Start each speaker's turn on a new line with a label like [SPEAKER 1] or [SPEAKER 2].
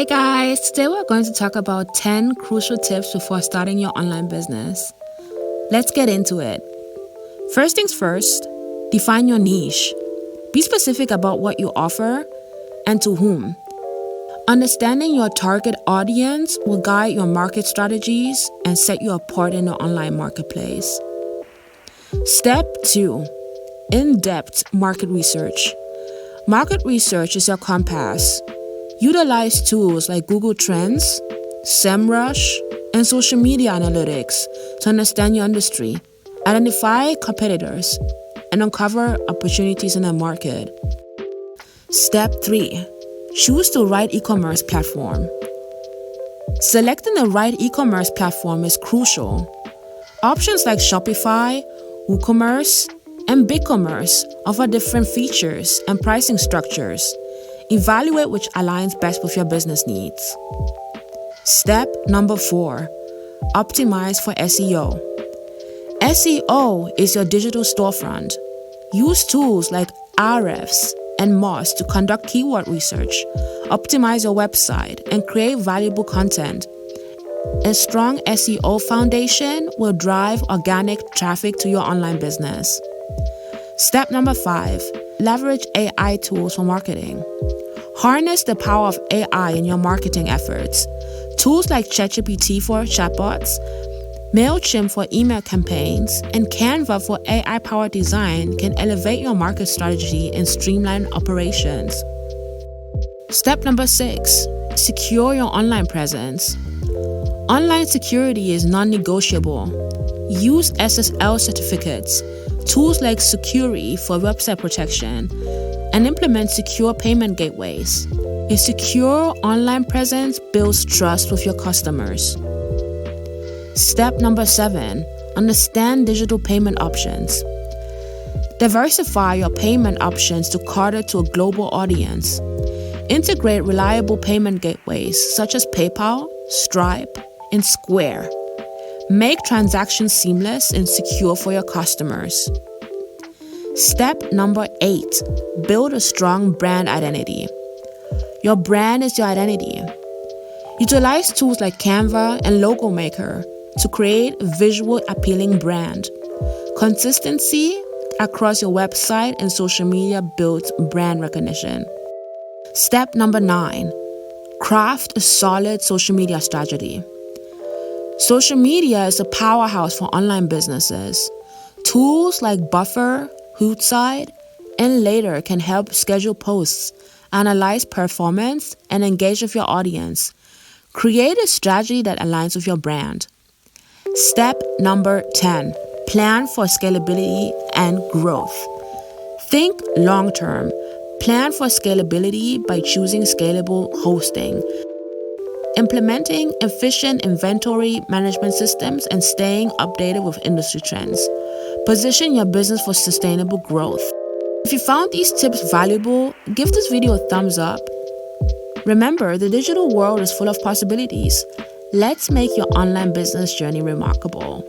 [SPEAKER 1] Hey guys, today we're going to talk about 10 crucial tips before starting your online business. Let's get into it. First things first, define your niche. Be specific about what you offer and to whom. Understanding your target audience will guide your market strategies and set you apart in the online marketplace. Step 2, in-depth market research. Market research is your compass. Utilize tools like Google Trends, SEMrush, and social media analytics to understand your industry, identify competitors, and uncover opportunities in the market. Step 3, choose the right e-commerce platform. Selecting the right e-commerce platform is crucial. Options like Shopify, WooCommerce, and BigCommerce offer different features and pricing structures. Evaluate which aligns best with your business needs. Step number 4, optimize for SEO. SEO is your digital storefront. Use tools like Ahrefs and Moz to conduct keyword research, optimize your website, and create valuable content. A strong SEO foundation will drive organic traffic to your online business. Step number 5, leverage AI tools for marketing. Harness the power of AI in your marketing efforts. Tools like ChatGPT for chatbots, MailChimp for email campaigns, and Canva for AI-powered design can elevate your market strategy and streamline operations. Step number 6, secure your online presence. Online security is non-negotiable. Use SSL certificates, tools like Securi for website protection, and implement secure payment gateways. A secure online presence builds trust with your customers. Step number 7, understand digital payment options. Diversify your payment options to cater to a global audience. Integrate reliable payment gateways such as PayPal, Stripe, and Square. Make transactions seamless and secure for your customers. Step number 8, build a strong brand identity. Your brand is your identity. Utilize tools like Canva and Logo Maker to create a visual appealing brand. Consistency across your website and social media builds brand recognition. Step number 9, craft a solid social media strategy. Social media is a powerhouse for online businesses. Tools like Buffer, Hootsuite, and Later can help schedule posts, analyze performance, and engage with your audience. Create a strategy that aligns with your brand. Step number 10, plan for scalability and growth. Think long-term. Plan for scalability by choosing scalable hosting, implementing efficient inventory management systems, and staying updated with industry trends. Position your business for sustainable growth. If you found these tips valuable, give this video a thumbs up. Remember, the digital world is full of possibilities. Let's make your online business journey remarkable.